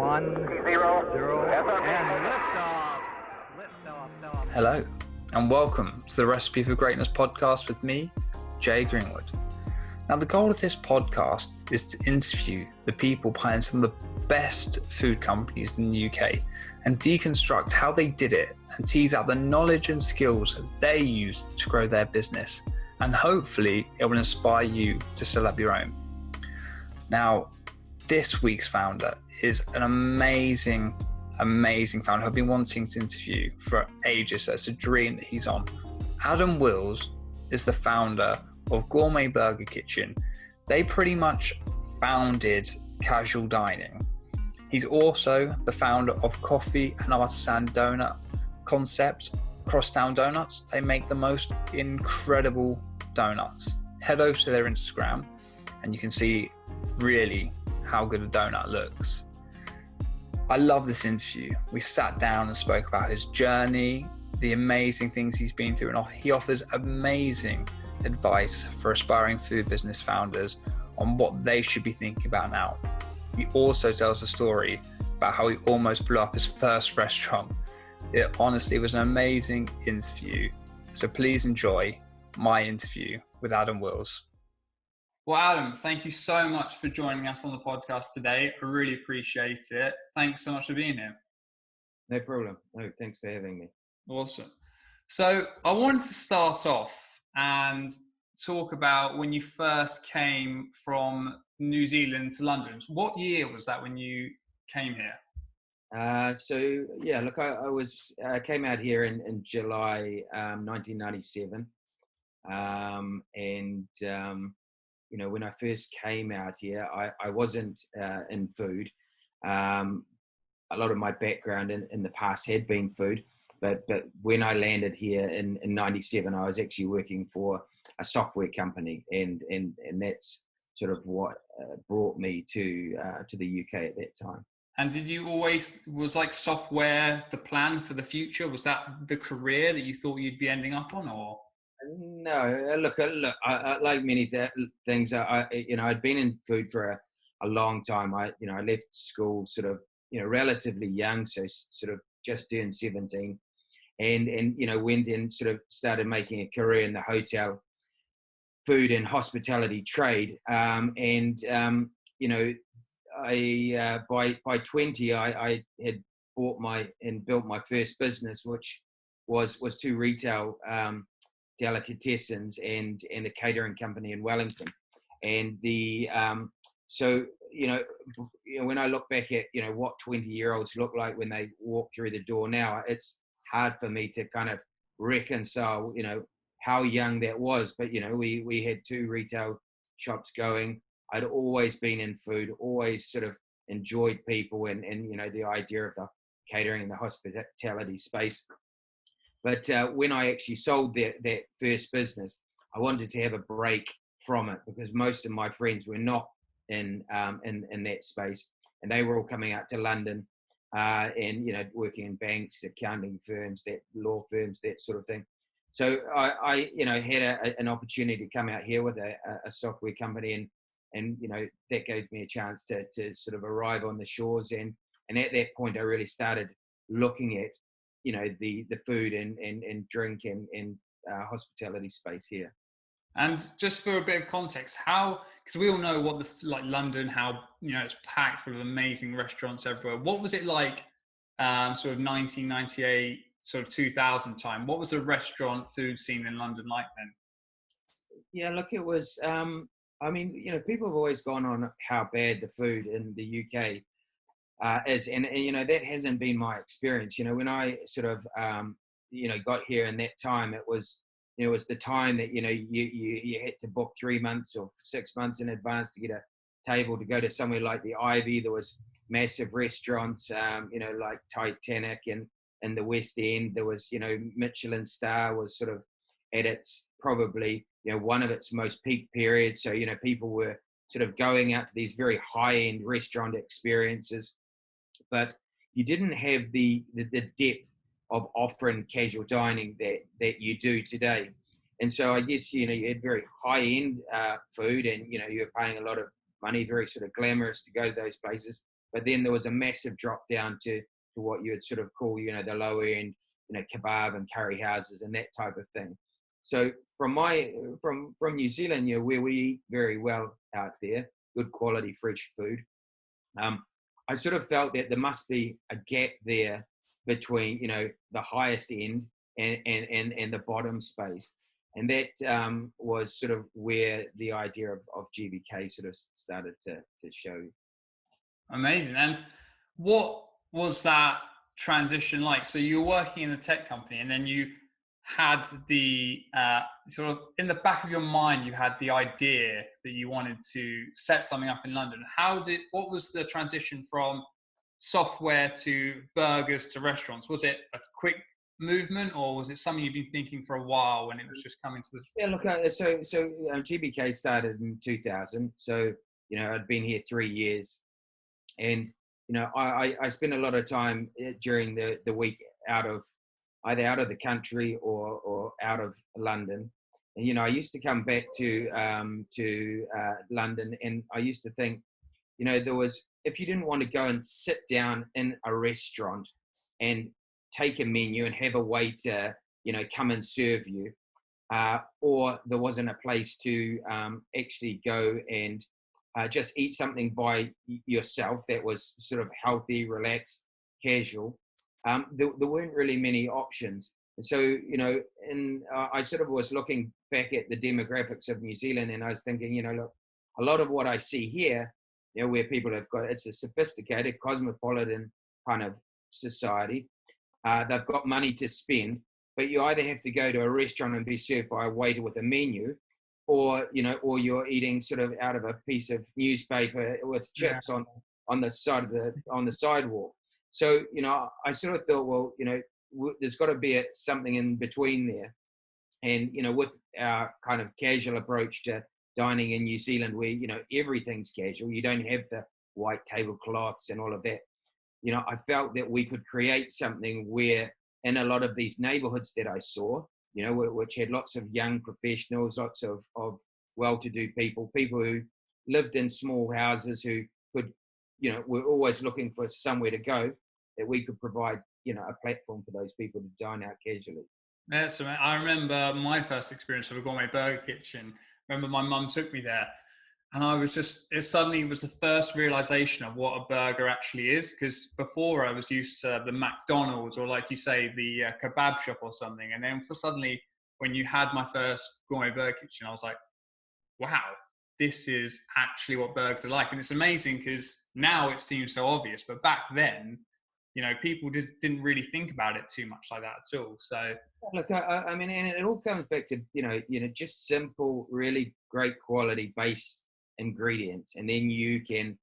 and liftoff. Hello, and welcome to the Recipe for Greatness podcast with me, Jay Greenwood. Now, the goal of this podcast is to interview the people behind some of the best food companies in the UK and deconstruct how they did it and tease out the knowledge and skills that they used to grow their business. And hopefully it will inspire you to set up your own. Now, this week's founder is an amazing founder I've been wanting to interview for ages. So it's a dream that he's on. Adam Wills is the founder of Gourmet Burger Kitchen. They pretty much founded casual dining. He's also the founder of coffee and artisan donut concept, Crosstown Doughnuts. They make the most incredible donuts. Head over to their Instagram and you can see really how good a donut looks. I love this interview. We sat down and spoke about his journey, the amazing things he's been through, and he offers amazing advice for aspiring food business founders on what they should be thinking about now. He also tells a story about how he almost blew up his first restaurant. It honestly was an amazing interview. So please enjoy my interview with Adam Wills. Well, Adam, thank you so much for joining us on the podcast today. I really appreciate it. Thanks so much for being here. No problem. No, thanks for having me. Awesome. So I wanted to start off and talk about when you first came from New Zealand to London. What year was that when you came here? I came out here in July 1997. When I first came out here, I wasn't in food. A lot of my background in the past had been food, but when I landed here in 97, I was actually working for a software company, and that's sort of what brought me to the UK at that time. And did you always, was like software the plan for the future? Was that the career that you thought you'd be ending up on, or? No, look. I like many things. I'd been in food for a long time. I left school sort of, relatively young, so sort of just turned 17, and went and sort of started making a career in the hotel, food and hospitality trade. By 20, I had bought and built my first business, which was two retail delicatessens and a catering company in Wellington. And when I look back at what 20-year-olds look like when they walk through the door now, it's hard for me to kind of reconcile how young that was. But we had two retail shops going. I'd always been in food, always sort of enjoyed people and the idea of the catering and the hospitality space. But when I actually sold that first business, I wanted to have a break from it because most of my friends were not in that space, and they were all coming out to London and working in banks, accounting firms, that law firms, that sort of thing. So I had an opportunity to come out here with a software company, and that gave me a chance to sort of arrive on the shores, and at that point I really started looking at the food and drink and hospitality space here. And just for a bit of context, because we all know what London, how it's packed full of amazing restaurants everywhere. What was it like sort of 1998, sort of 2000 time? What was the restaurant food scene in London like then? Yeah, look, it was people have always gone on how bad the food in the UK is, and that hasn't been my experience. When I sort of got here in that time, it was the time that you had to book 3 months or 6 months in advance to get a table to go to somewhere like the Ivy. There was massive restaurants, like Titanic and in the West End. There was Michelin star was sort of at its probably one of its most peak periods. So people were sort of going out to these very high-end restaurant experiences, but you didn't have the depth of offering casual dining that you do today. And so I guess, you had very high-end food, and, you were paying a lot of money, very sort of glamorous to go to those places. but then there was a massive drop down to what you would sort of call, the lower end, kebab and curry houses and that type of thing. So from New Zealand, where we eat very well out there, good quality fresh food, I sort of felt that there must be a gap there between, the highest end and the bottom space. And that was sort of where the idea of GBK sort of started to show. Amazing. And what was that transition like? So you were working in the tech company, and then you had the sort of in the back of your mind, you had the idea that you wanted to set something up in London. What was the transition from software to burgers to restaurants? Was it a quick movement, or was it something you've been thinking for a while when it was just coming to the... Yeah, look, so GBK started in 2000. So, I'd been here 3 years, and, I spent a lot of time during the week either out of the country or out of London. And, I used to come back to London, and I used to think, if you didn't want to go and sit down in a restaurant and take a menu and have a waiter, come and serve you, or there wasn't a place to actually go and just eat something by yourself that was sort of healthy, relaxed, casual, there weren't really many options. And so, I sort of was looking back at the demographics of New Zealand, and I was thinking, look, a lot of what I see here, where people have got, it's a sophisticated, cosmopolitan kind of society. They've got money to spend, but you either have to go to a restaurant and be served by a waiter with a menu, or you're eating sort of out of a piece of newspaper with chips on the sidewalk. So, I sort of thought, well, there's got to be something in between there. And, with our kind of casual approach to dining in New Zealand, where, everything's casual, you don't have the white tablecloths and all of that. I felt that we could create something where in a lot of these neighborhoods that I saw, which had lots of young professionals, lots of well-to-do people who lived in small houses, who could, were always looking for somewhere to go, that we could provide, a platform for those people to dine out casually. That's right. I remember my first experience of a gourmet burger kitchen. I remember my mum took me there, and I was it suddenly was the first realization of what a burger actually is. Because before I was used to the McDonald's, or like you say, the kebab shop or something. And then suddenly when you had my first gourmet burger kitchen, I was like, wow, this is actually what burgers are like. And it's amazing because now it seems so obvious, but back then, people just didn't really think about it too much like that at all. So look, I mean, and it all comes back to, just simple, really great quality base ingredients, and then you can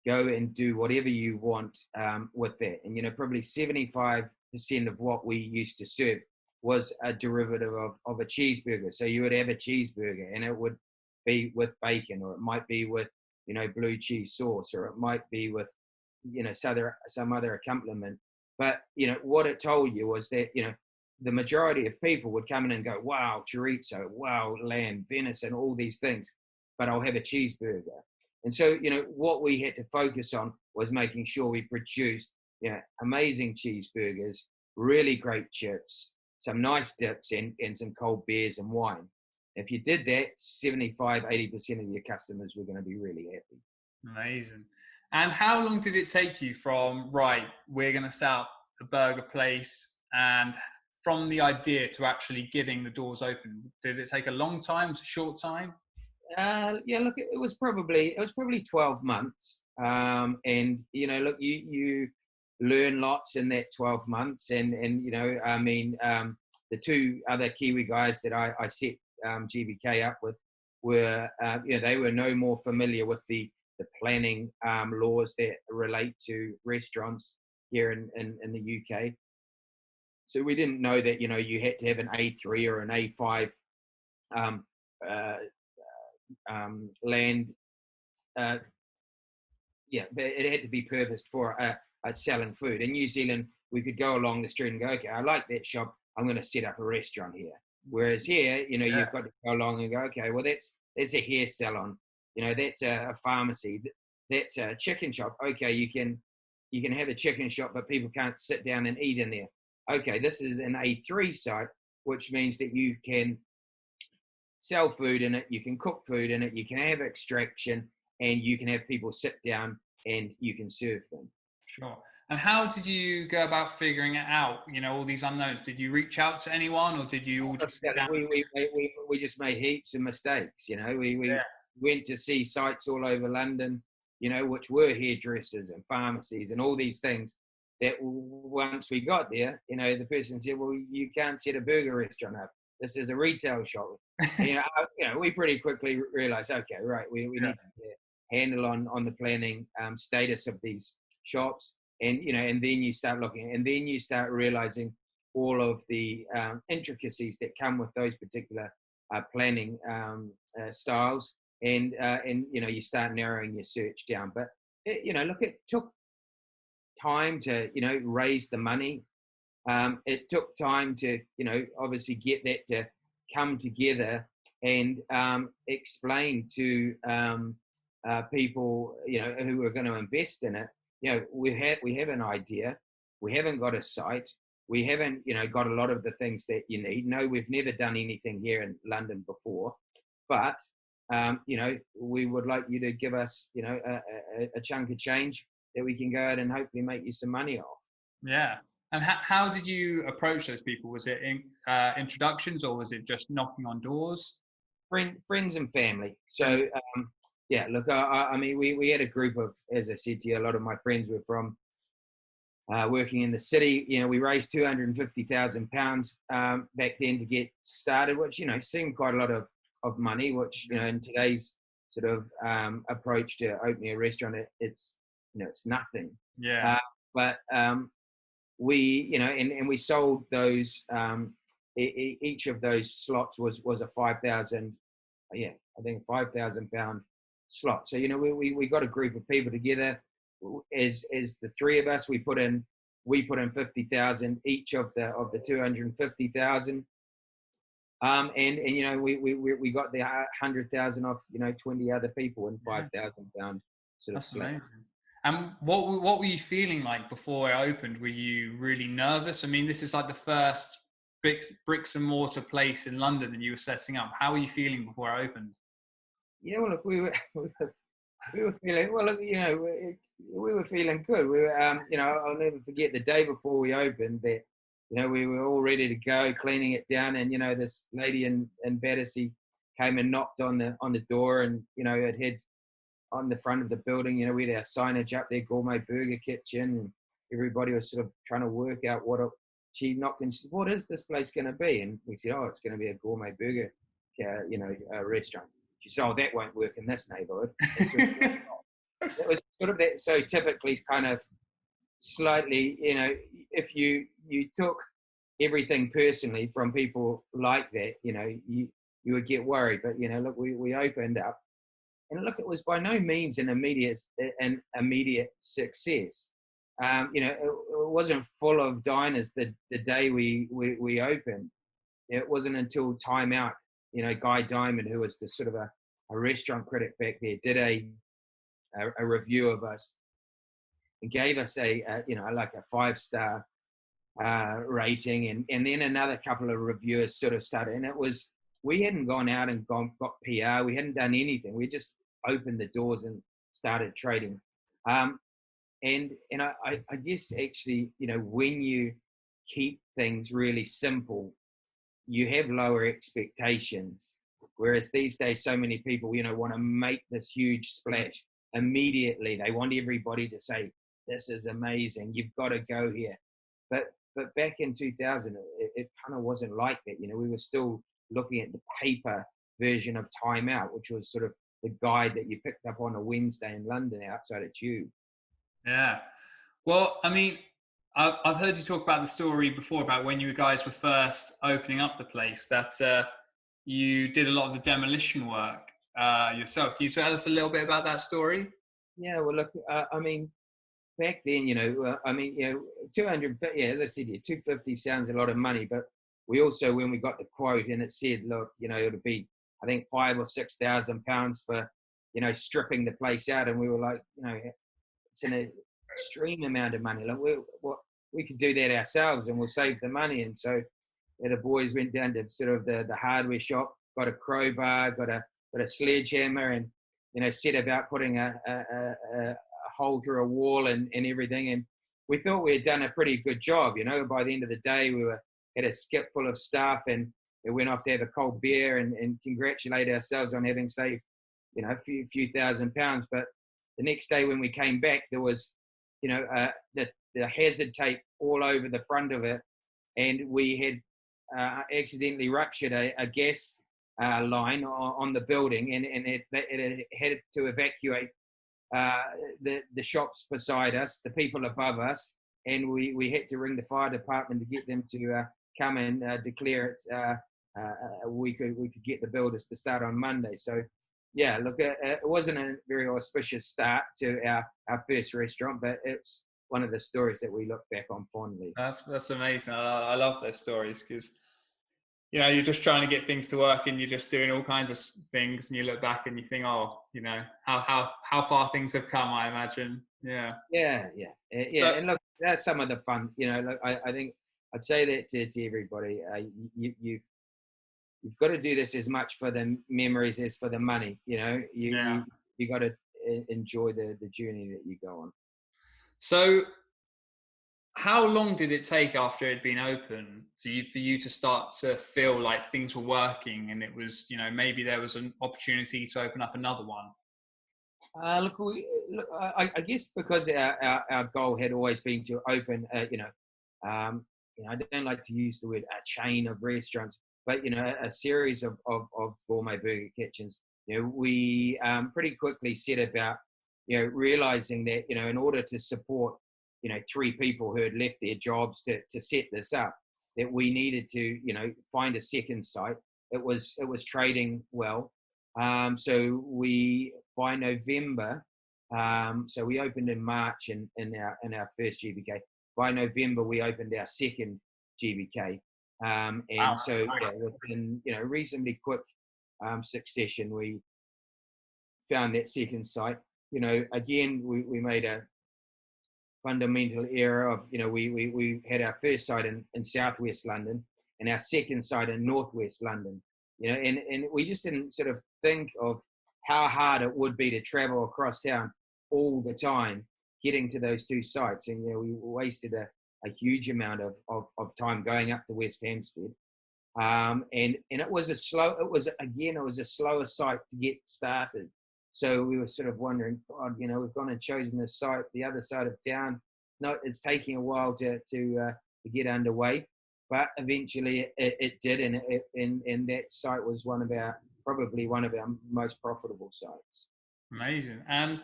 go and do whatever you want with that. And probably 75% of what we used to serve was a derivative of a cheeseburger. So you would have a cheeseburger, and it would be with bacon, or it might be with blue cheese sauce, or it might be with some other accompaniment. But what it told you was that the majority of people would come in and go, wow, chorizo, wow, lamb, venison, all these things, but I'll have a cheeseburger. And so, what we had to focus on was making sure we produced, amazing cheeseburgers, really great chips, some nice dips, and some cold beers and wine. If you did that, 75-80% of your customers were going to be really happy. Amazing. And how long did it take you from, right, we're going to set up a burger place, and from the idea to actually getting the doors open? Did it take a long time, a short time? Look, it was probably 12 months. And, look, you learn lots in that 12 months. And the two other Kiwi guys that I set GBK up with were, they were no more familiar with the planning laws that relate to restaurants here in the UK. So we didn't know that, you had to have an A3 or an A5 land. It had to be purposed for selling food. In New Zealand, we could go along the street and go, okay, I like that shop, I'm going to set up a restaurant here. Whereas here, you've got to go along and go, okay, well, that's a hair salon, that's a pharmacy. that's a chicken shop. Okay, you can have a chicken shop, but people can't sit down and eat in there. Okay, this is an A3 site, which means that you can sell food in it, you can cook food in it, you can have extraction, and you can have people sit down and you can serve them. Sure. And how did you go about figuring it out? You know, all these unknowns. Did you reach out to anyone, or did you all just sit down? We just made heaps of mistakes. You know, we Yeah. went to see sites all over London, you know, which were hairdressers and pharmacies and all these things. That once we got there, you know, the person said, "Well, you can't set a burger restaurant up. This is a retail shop." You know, we pretty quickly realised, okay, right, we need to get a handle on the planning status of these shops, and you know, and then you start looking, and then you start realising all of the intricacies that come with those particular planning styles, and you know, you start narrowing your search down. But you know, look, it took time to, you know, raise the money. It took time to, you know, obviously get that to come together and explain to people, you know, who are going to invest in it. You know, we have an idea. We haven't got a site. We haven't, you know, got a lot of the things that you need. No, we've never done anything here in London before, but you know, we would like you to give us, you know, a chunk of change that we can go out and hopefully make you some money off. Yeah. And how did you approach those people? Was it introductions, or was it just knocking on doors? Friends and family. So yeah, look, I mean, we had a group of, as I said to you, a lot of my friends were from working in the city. You know, we raised £250,000 back then to get started, which, you know, seemed quite a lot of money, which, you know, in today's sort of approach to opening a restaurant, it's, you know, it's nothing. Yeah. But we, you know, and we sold those, each of those slots was a 5,000, yeah, I think £5,000 slot. So, you know, we got a group of people together. As the three of us, we put in 50,000 each of the 250,000. And you know, we got the 100,000 off, you know, 20 other people in £5,000 sort of slot. Amazing. And what were you feeling like before it opened? Were you really nervous? I mean, this is like the first bricks and mortar place in London that you were setting up. How were you feeling before it opened? Yeah, well, look, we were feeling, well, look, you know, we were feeling good. We were, you know, I'll never forget the day before we opened that, you know, we were all ready to go, cleaning it down, and you know, this lady in Battersea came and knocked on the door, and you know, it had on the front of the building, you know, we had our signage up there, Gourmet Burger Kitchen, and everybody was sort of trying to work out she knocked and she said, "What is this place going to be?" And we said, "Oh, it's going to be a gourmet burger, you know, restaurant." She said, "Oh, that won't work in this neighbourhood." It was sort of that. So typically, kind of slightly, you know, if you took everything personally from people like that, you know, you would get worried. But you know, look, we opened up. And look, it was by no means an immediate success. You know, it wasn't full of diners the day we opened. It wasn't until Time Out, you know, Guy Diamond, who was the sort of a restaurant critic back there, did a review of us and gave us a you know, like a 5-star rating, and then another couple of reviewers sort of started, and it was, we hadn't gone out and got PR. We hadn't done anything. We just opened the doors and started trading. And I guess actually, you know, when you keep things really simple, you have lower expectations. Whereas these days, so many people, you know, want to make this huge splash immediately. They want everybody to say, "This is amazing. You've got to go here." But back in 2000, it kind of wasn't like that. You know, we were still looking at the paper version of Time Out, which was sort of the guide that you picked up on a Wednesday in London outside a tube. Yeah. Well, I mean, I've heard you talk about the story before about when you guys were first opening up the place, that you did a lot of the demolition work yourself. Can you tell us a little bit about that story? Yeah, well, look, I mean, back then, you know, I mean, you know, 250, yeah, as I said, 250 sounds a lot of money, but we also, when we got the quote and it said, look, you know, it'll be, I think £5,000 or £6,000 for, stripping the place out, and we were like, it's an extreme amount of money. Like we could do that ourselves, and we'll save the money. And so the boys went down to sort of the hardware shop, got a crowbar, got a sledgehammer, and set about putting a hole through a wall and everything. And we thought we had done a pretty good job. By the end of the day, we had a skip full of stuff, and we went off to have a cold beer and congratulate ourselves on having saved a few £1,000s. But the next day when we came back, there was the hazard tape all over the front of it, and we had accidentally ruptured a gas line on the building, and it had to evacuate the shops beside us, the people above us, and we had to ring the fire department to get them to come and declare it. We could get the builders to start on Monday. So yeah, look, it wasn't a very auspicious start to our first restaurant, but it's one of the stories that we look back on fondly. That's amazing. I love those stories, because you're just trying to get things to work, and you're just doing all kinds of things, and you look back and you think, how far things have come, I imagine. Yeah. So, and look, that's some of the fun. Look, I think I'd say that to everybody. You've got to do this as much for the memories as for the money. You got to enjoy the journey that you go on. So how long did it take after it had been open for you to start to feel like things were working, and it was, maybe there was an opportunity to open up another one? I guess because our goal had always been to open, I don't like to use the word a chain of restaurants, but a series of gourmet burger kitchens. We pretty quickly set about realizing that in order to support 3 people who had left their jobs to set this up, that we needed to find a second site. It was trading well, so we, by November, so we opened in March in our first GBK. By November we opened our second GBK, and wow, so within reasonably quick succession we found that second site. Again, we made a fundamental error of, we had our first site in southwest London and our second site in northwest London, and we just didn't sort of think of how hard it would be to travel across town all the time getting to those 2 sites. And, we wasted a huge amount of time going up to West Hampstead. And it was a slower site to get started. So we were sort of wondering, God, we've gone and chosen this site, the other side of town. No, it's taking a while to get underway, but eventually it did, and that site was probably one of our most profitable sites. Amazing. And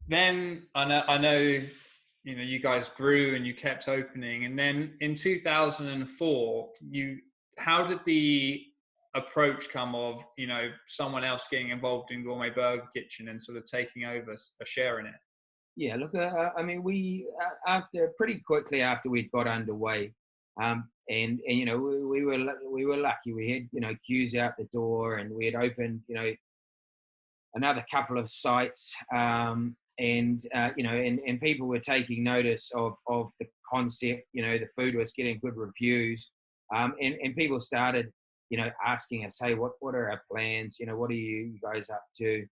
then I know, you guys grew and you kept opening, and then in 2004, how did the approach come of someone else getting involved in Gourmet Burger Kitchen and sort of taking over a share in it? Yeah, look, we pretty quickly after we'd got underway, and we were lucky. We had queues out the door, and we had opened another couple of sites, and people were taking notice of the concept. The food was getting good reviews, and people started asking us, hey, what are our plans? What are you guys up to?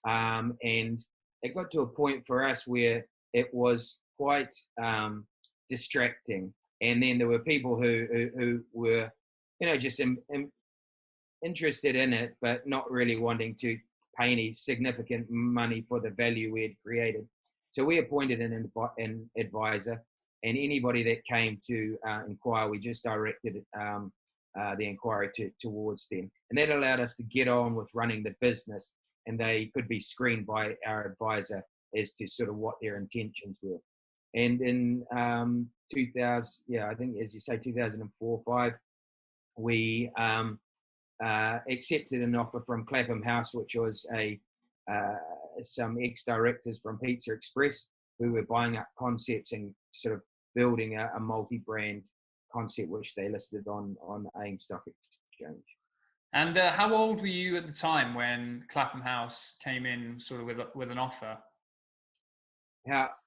And it got to a point for us where it was quite distracting. And then there were people who were, just interested in it, but not really wanting to pay any significant money for the value we had created. So we appointed an advisor, and anybody that came to inquire, we just directed the inquiry towards them. And that allowed us to get on with running the business, and they could be screened by our advisor as to sort of what their intentions were. And in I think, as you say, 2004-05, we accepted an offer from Clapham House, which was some ex-directors from Pizza Express who were buying up concepts and sort of building a multi-brand concept, which they listed on AIM Stock Exchange. And how old were you at the time when Clapham House came in sort of with an offer?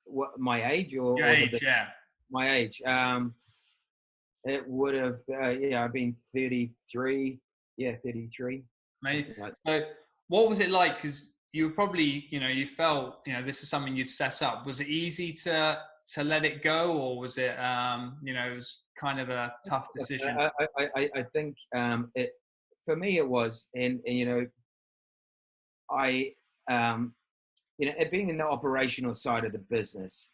What my age Your or the age, yeah. my age? It would have I've been 33. Yeah, 33. Mate. Something like So what was it like? Because you were probably, you felt, this is something you'd set up. Was it easy to let it go, or was it, it was kind of a tough decision? I think it for me it was, and I it being in the operational side of the business,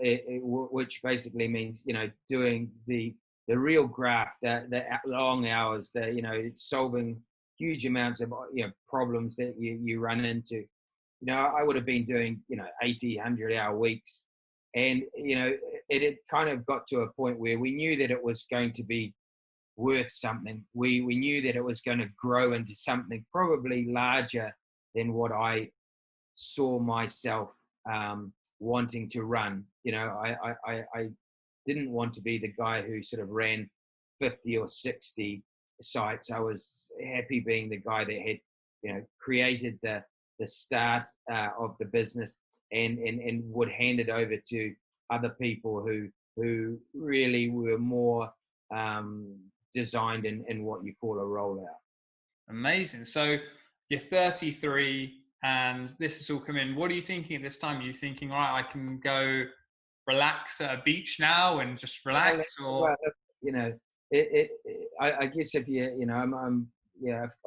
which basically means doing the real graft, the long hours, solving huge amounts of problems that you run into. I would have been doing 80, 100-hour weeks, and it had kind of got to a point where we knew that it was going to be worth something. We knew that it was going to grow into something probably larger than what I saw myself wanting to run. I didn't want to be the guy who sort of ran 50 or 60 sites. I was happy being the guy that had created the start of the business and would hand it over to other people who really were more designed in what you call a rollout. Amazing. So you're 33 and this is all coming. What are you thinking at this time? Are you thinking, all right, I can go relax at a beach now and just relax? Or I guess if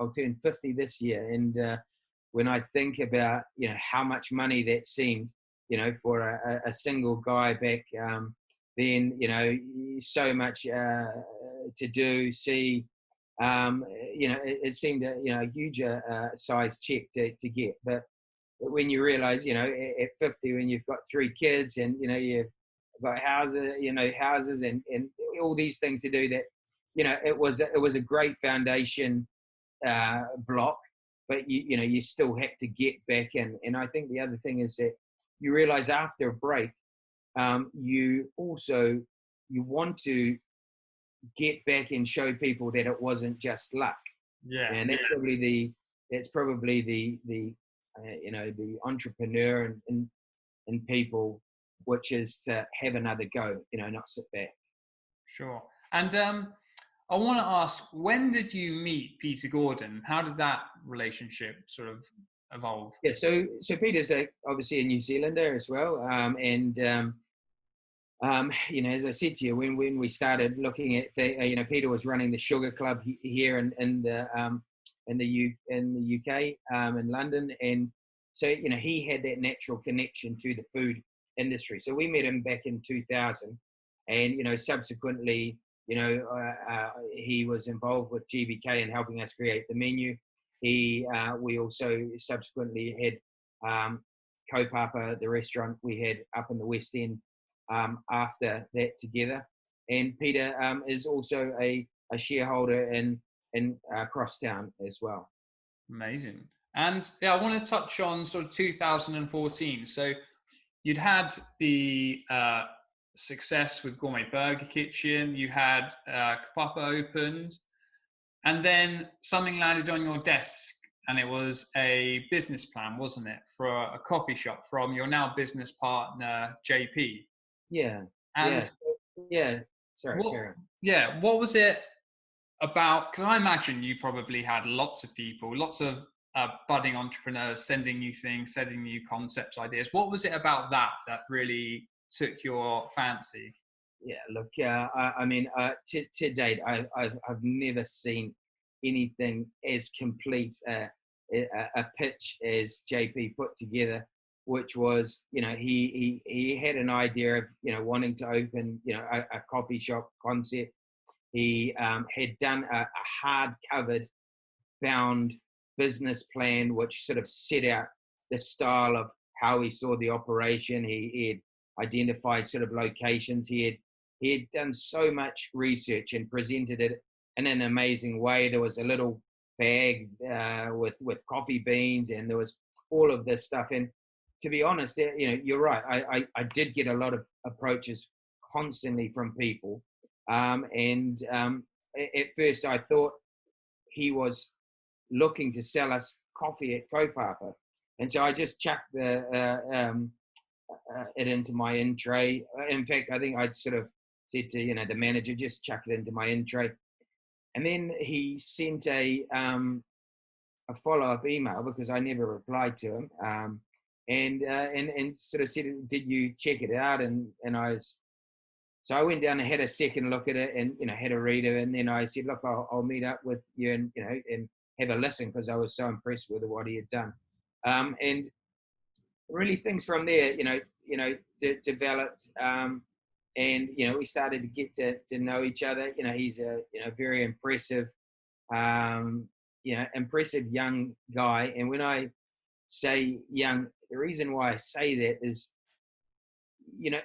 I'll turn 50 this year, and when I think about how much money that seemed for a single guy back then, so much to do, see, it seemed a huge size check to get. But when you realize, at 50, when you've got 3 kids and you've got houses and all these things to do, that it was a great foundation block, but you still had to get back in. And I think the other thing is that you realize after a break, you want to get back and show people that it wasn't just luck. Yeah. And that's probably the the entrepreneur in people, which is to have another go, not sit back. Sure. And I want to ask, when did you meet Peter Gordon? How did that relationship sort of evolve? Yeah, so Peter's obviously a New Zealander as well, and as I said to you, when we started looking at Peter was running the Sugar Club here in the UK, in London, and so he had that natural connection to the food industry. So we met him back in 2000, and subsequently, he was involved with GBK in helping us create the menu. We also subsequently had Kopapa, the restaurant we had up in the West End, after that together. And Peter is also a shareholder in Crosstown as well. Amazing. And I want to touch on sort of 2014. So you'd had the success with Gourmet Burger Kitchen, you had Kopapa opened, and then something landed on your desk, and it was a business plan, wasn't it, for a coffee shop from your now business partner, JP? Yeah. And yeah. Sorry, Karen. Yeah, what was it about? Because I imagine you probably had lots of people, lots of budding entrepreneurs sending you things, sending you concepts, ideas. What was it about that really took your fancy? Yeah, look, I mean, to date, I've never seen anything as complete a pitch as JP put together, which was, he had an idea of, wanting to open, a coffee shop concept. He had done a hard-covered, bound business plan, which sort of set out the style of how he saw the operation. He had identified sort of locations. He had done so much research and presented it in an amazing way. There was a little bag with coffee beans, and there was all of this stuff. And to be honest, you're right. I did get a lot of approaches constantly from people. And at first I thought he was looking to sell us coffee at Kopapa. And so I just chucked it into my in tray. In fact, I think I'd sort of said to, the manager, just chuck it into my in tray. And then he sent a follow-up email because I never replied to him. And sort of said, did you check it out? So I went down and had a second look at it and, had a read of it. And then I said, look, I'll meet up with you and have a listen, because I was so impressed with what he had done. And really things from there, developed. And, we started to get to know each other. He's a, very impressive, impressive young guy. And when I say young, the reason why I say that is,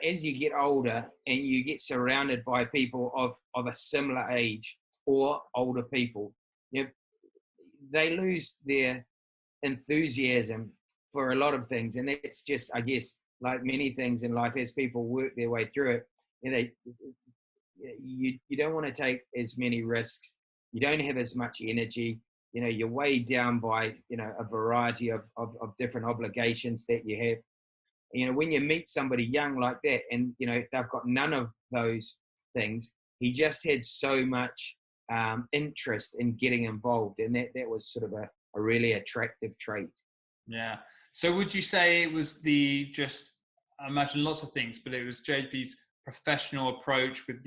as you get older and you get surrounded by people of a similar age or older people, they lose their enthusiasm for a lot of things. And that's just, I guess, like many things in life, as people work their way through it, you don't want to take as many risks. You don't have as much energy. You're weighed down by, a variety of different obligations that you have. When you meet somebody young like that and, they've got none of those things, he just had so much interest in getting involved. And that was sort of a really attractive trait. Yeah. So would you say it was I imagine lots of things, but it was JP's professional approach with,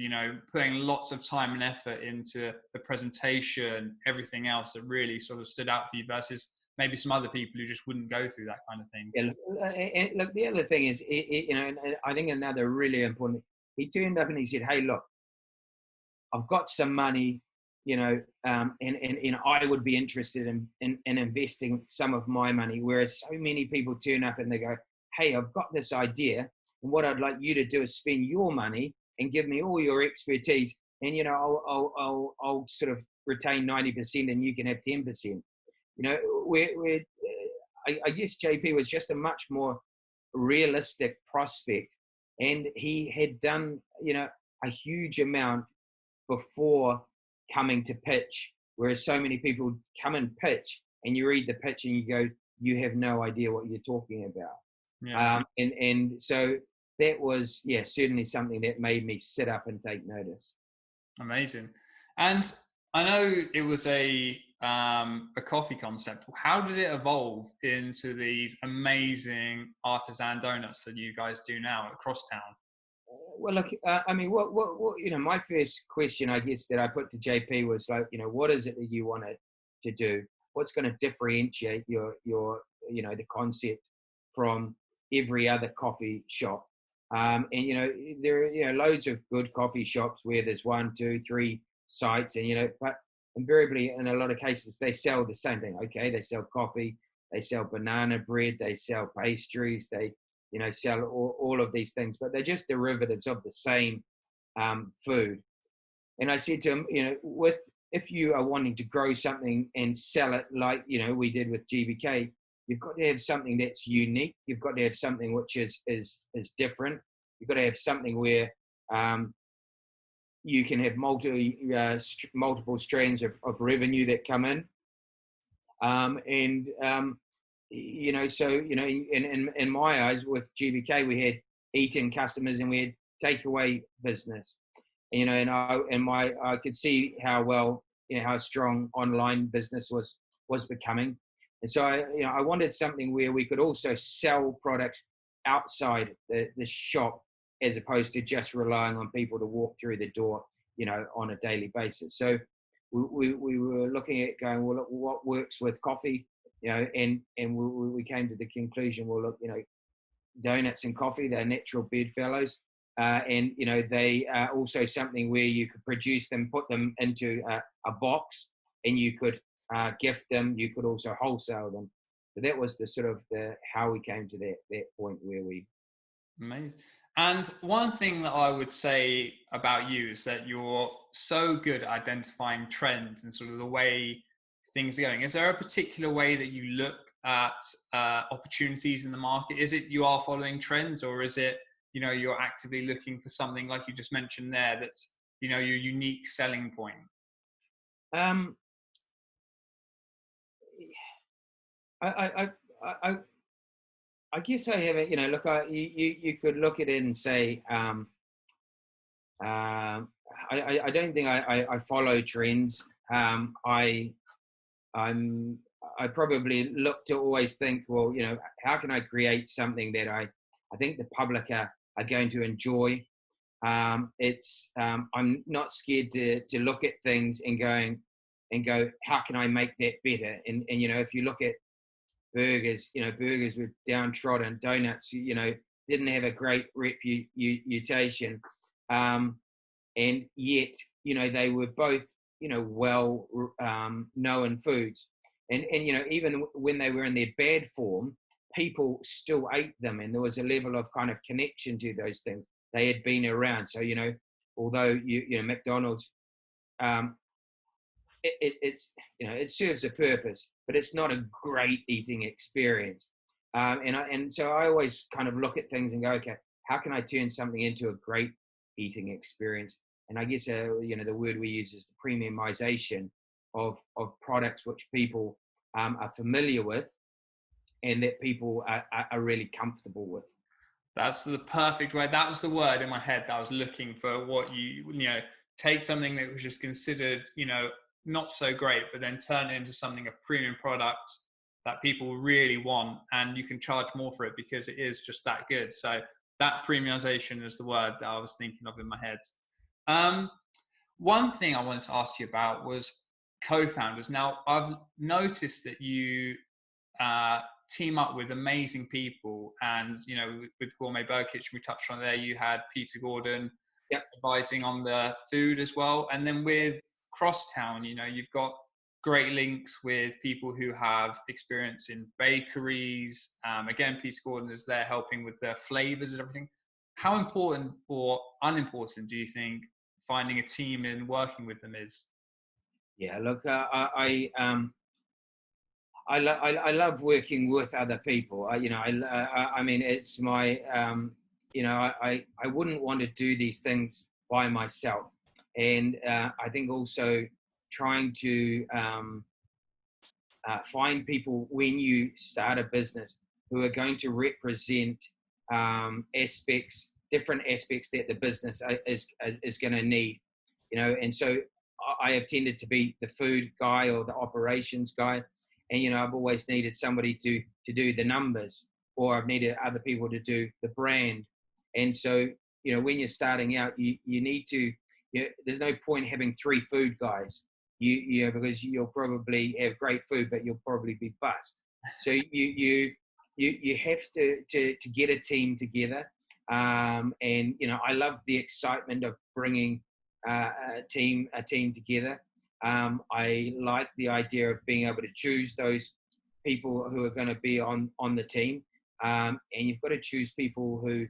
putting lots of time and effort into the presentation, everything else that really sort of stood out for you versus maybe some other people who just wouldn't go through that kind of thing? Yeah, and look, the other thing is, and I think another really important, he turned up and he said, hey, look, I've got some money, and I would be interested in investing some of my money. Whereas so many people turn up and they go, hey, I've got this idea, and what I'd like you to do is spend your money and give me all your expertise, and I'll sort of retain 90% and you can have 10%. I guess JP was just a much more realistic prospect, and he had done a huge amount before coming to pitch, whereas so many people come and pitch and you read the pitch and you go, you have no idea what you're talking about. Yeah. And so that was certainly something that made me sit up and take notice. Amazing. And I know it was a coffee concept. How did it evolve into these amazing artisan donuts that you guys do now at Crosstown? Well, look, I mean, what my first question, I guess, that I put to JP was like, what is it that you wanted to do? What's going to differentiate your the concept from every other coffee shop? And there are loads of good coffee shops where there's 1, 2, 3 sites, and but invariably in a lot of cases they sell the same thing. Okay, they sell coffee, they sell banana bread, they sell pastries, they sell all of these things, but they're just derivatives of the same food. And I said to him, if you are wanting to grow something and sell it like we did with GBK, you've got to have something that's unique. You've got to have something which is different. You've got to have something where you can have multiple strands of revenue that come in. In my eyes, with GBK, we had eat-in customers and we had takeaway business. And I could see how well, how strong online business was becoming. And so I wanted something where we could also sell products outside the shop, as opposed to just relying on people to walk through the door, on a daily basis. So we were looking at going, well, look, what works with coffee, and we came to the conclusion, well, look, donuts and coffee, they're natural bedfellows. And they are also something where you could produce them, put them into a box, and you could gift them. You could also wholesale them. So that was how we came to that point where we. Amazing. And one thing that I would say about you is that you're so good at identifying trends and sort of the way things are going. Is there a particular way that you look at opportunities in the market? Is it you are following trends, or is it you're actively looking for something like you just mentioned there that's your unique selling point? I I guess I haven't. You know, look, you could look at it and say, um, I don't think I follow trends. I'm I probably look to always think, well, you know, how can I create something that I think the public are going to enjoy. I'm not scared to look at things and go, how can I make that better? And you know, if you look at burgers, you know, burgers were downtrodden, donuts, you know, didn't have a great reputation, and yet, you know, they were both, you know, well known foods, and you know, even when they were in their bad form, people still ate them, and there was a level of kind of connection to those things. They had been around, so you know, although you know McDonald's, um, it's, you know, it serves a purpose, but it's not a great eating experience. And so I always kind of look at things and go, okay, how can I turn something into a great eating experience? And I guess you know, the word we use is the premiumization of products which people are familiar with and that people are really comfortable with. That's the perfect way. That was the word in my head that I was looking for. What you know, take something that was just considered, you know, not so great, but then turn it into something, a premium product that people really want, and you can charge more for it because it is just that good. So that premiumization is the word that I was thinking of in my head. One thing I wanted to ask you about was co-founders. Now, I've noticed that you team up with amazing people, and you know, with Gourmet Burger Kitchen, we touched on there, you had Peter Gordon, Yep. advising on the food as well, and then with Crosstown, you know, you've got great links with people who have experience in bakeries. Again, Peter Gordon is there helping with the flavors and everything. How important or unimportant do you think finding a team and working with them is? Yeah, look, I love working with other people. You know, I mean, it's my, you know, I wouldn't want to do these things by myself. And I think also trying to find people when you start a business who are going to represent different aspects that the business is going to need, you know. And so I have tended to be the food guy or the operations guy, and you know, I've always needed somebody to do the numbers, or I've needed other people to do the brand. And so, you know, when you're starting out, you need to, you know, there's no point having three food guys, you know, because you'll probably have great food, but you'll probably be bust. So you have to get a team together. And you know, I love the excitement of bringing a team together. I like the idea of being able to choose those people who are going to be on the team, and you've got to choose people who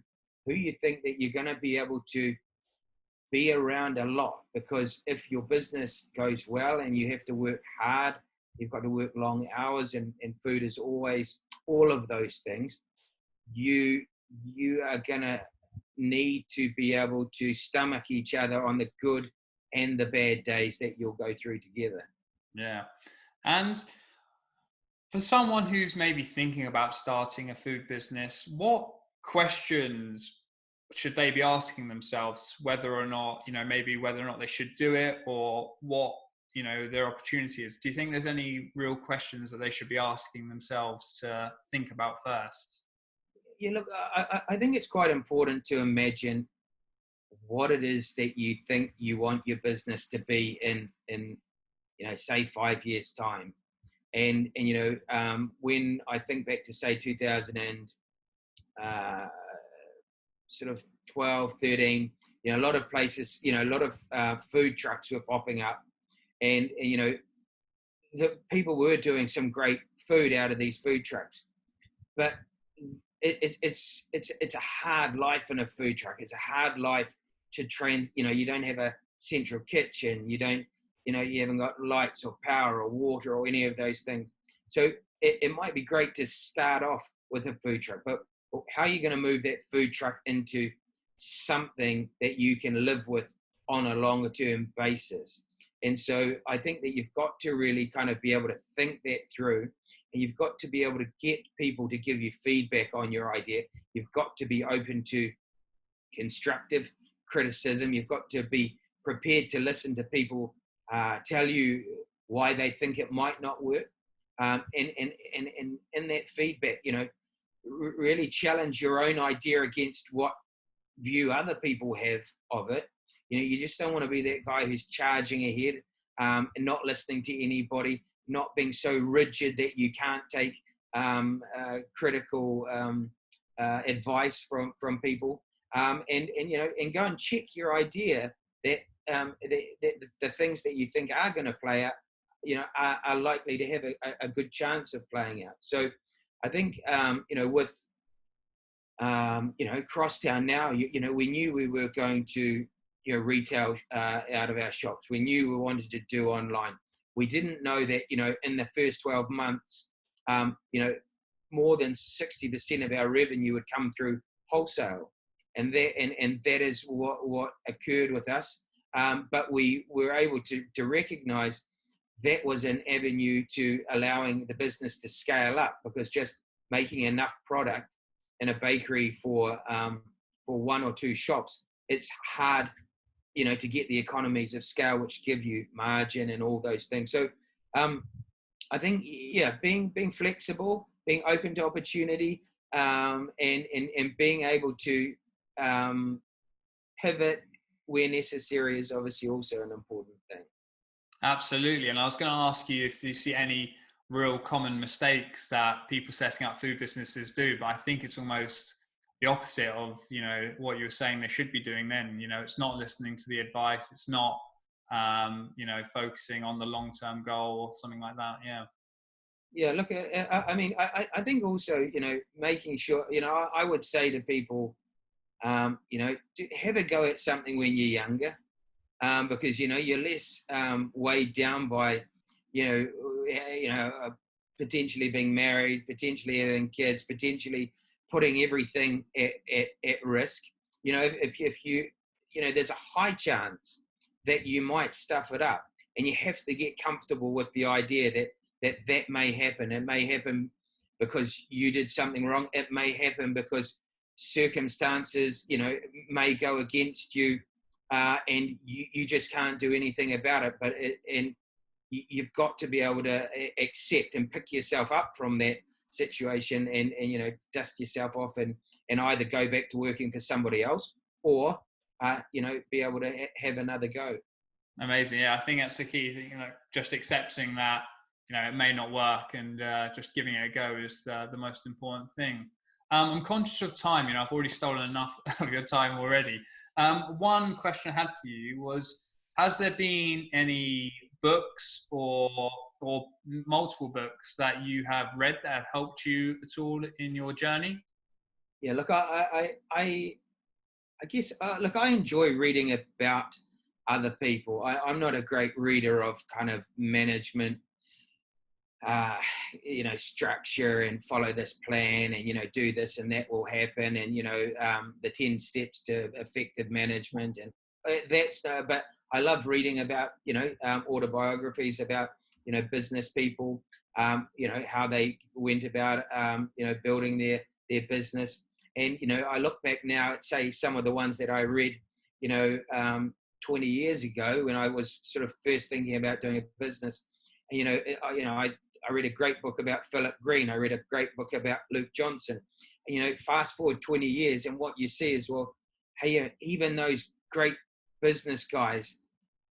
you think that you're going to be able to be around a lot, because if your business goes well and you have to work hard, you've got to work long hours, and food is always all of those things, you are going to need to be able to stomach each other on the good and the bad days that you'll go through together. Yeah. And for someone who's maybe thinking about starting a food business, what questions should they be asking themselves, whether or not, you know, maybe whether or not they should do it, or what, you know, their opportunity is? Do you think there's any real questions that they should be asking themselves to think about first? Yeah, look, I think it's quite important to imagine what it is that you think you want your business to be in you know, say 5 years time. And you know, when I think back to say 2000 and sort of 12, 13, you know, a lot of places, you know, a lot of food trucks were popping up, and you know, the people were doing some great food out of these food trucks, but it's a hard life in a food truck. It's a hard life to you know, you don't have a central kitchen, you don't, you know, you haven't got lights or power or water or any of those things. So it might be great to start off with a food truck, but how are you going to move that food truck into something that you can live with on a longer term basis? And so I think that you've got to really kind of be able to think that through, and you've got to be able to get people to give you feedback on your idea. You've got to be open to constructive criticism. You've got to be prepared to listen to people tell you why they think it might not work. And in that feedback, really challenge your own idea against what view other people have of it. You just don't want to be that guy who's charging ahead and not listening to anybody, not being so rigid that you can't take critical advice from people, and go and check your idea that the things that you think are going to play out, are likely to have a good chance of playing out. So I think with Crosstown now, we knew we were going to retail out of our shops. We knew we wanted to do online. We didn't know that in the first 12 months, more than 60% of our revenue would come through wholesale, and that is what occurred with us. But we were able to recognise that was an avenue to allowing the business to scale up, because just making enough product in a bakery for one or two shops, it's hard, to get the economies of scale which give you margin and all those things. So I think, being flexible, being open to opportunity, and being able to pivot where necessary is obviously also an important thing. Absolutely. And I was going to ask you if you see any real common mistakes that people setting up food businesses do, but I think it's almost the opposite of what you were saying they should be doing then. It's not listening to the advice, it's not focusing on the long-term goal or something like that. Look, I think also making sure, I would say to people, have a go at something when you're younger, because you're less weighed down by potentially being married, potentially having kids, potentially putting everything at risk. If you there's a high chance that you might stuff it up, and you have to get comfortable with the idea that may happen. It may happen because you did something wrong. It may happen because circumstances may go against you, and you just can't do anything about it. But you've got to be able to accept and pick yourself up from that situation, and dust yourself off, and either go back to working for somebody else, or be able to have another go. Amazing. Yeah, I think that's the key thing, just accepting that it may not work, and just giving it a go is the most important thing. I'm conscious of time. I've already stolen enough of your time already. One question I had for you was, has there been any books or multiple books that you have read that have helped you at all in your journey? Yeah, look, I guess, look, I enjoy reading about other people. I'm not a great reader of kind of management, structure, and follow this plan, and do this and that will happen, and the 10 steps to effective management, and that's but I love reading about autobiographies about business people, how they went about building their business. And I look back now at, say, some of the ones that I read 20 years ago, when I was sort of first thinking about doing a business. And, I read a great book about Philip Green. I read a great book about Luke Johnson. Fast forward 20 years, and what you see is, well, hey, even those great business guys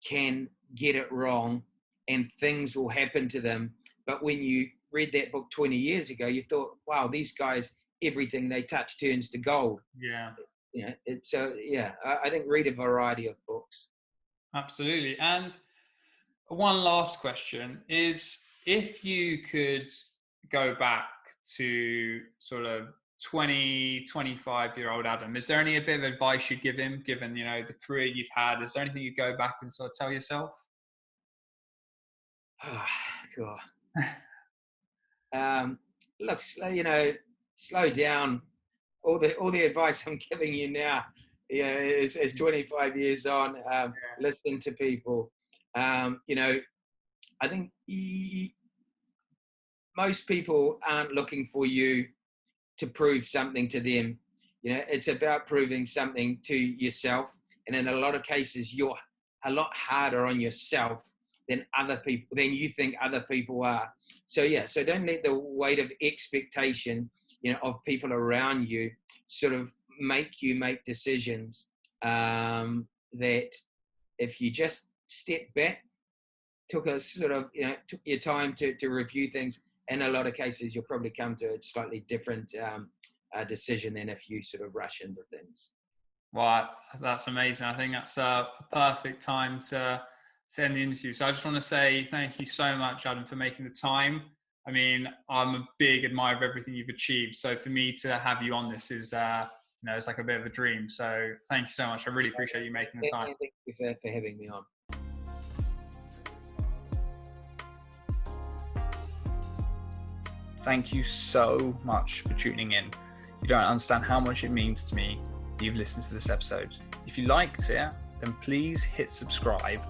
can get it wrong, and things will happen to them. But when you read that book 20 years ago, you thought, wow, these guys, everything they touch turns to gold. Yeah. I think read a variety of books. Absolutely. And one last question is, if you could go back to sort of 25-year-old Adam, is there any bit of advice you'd give him, given the career you've had? Is there anything you'd go back and sort of tell yourself? Oh, God. Look, slow down. All the advice I'm giving you now, is 25 years on. Listen to people. You know, I think most people aren't looking for you to prove something to them. You know, it's about proving something to yourself. And in a lot of cases, you're a lot harder on yourself than you think other people are. So yeah, so don't let the weight of expectation, you know, of people around you sort of make you make decisions that if you just step back, took your time to review things, in a lot of cases, you'll probably come to a slightly different decision than if you sort of rush into things. Wow, that's amazing. I think that's a perfect time to end the interview. So I just want to say thank you so much, Adam, for making the time. I mean, I'm a big admirer of everything you've achieved. So for me to have you on this is, it's like a bit of a dream. So thank you so much. I really appreciate you making the time. Thank you for having me on. Thank you so much for tuning in. You don't understand how much it means to me that you've listened to this episode. If you liked it, then please hit subscribe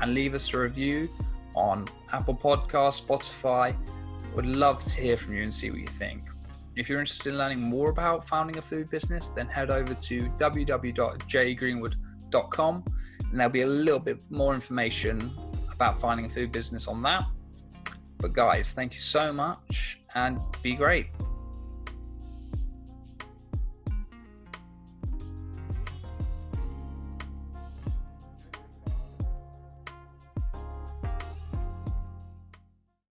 and leave us a review on Apple Podcasts, Spotify. Would love to hear from you and see what you think. If you're interested in learning more about founding a food business, then head over to www.jgreenwood.com and there'll be a little bit more information about finding a food business on that. But guys, thank you so much and be great.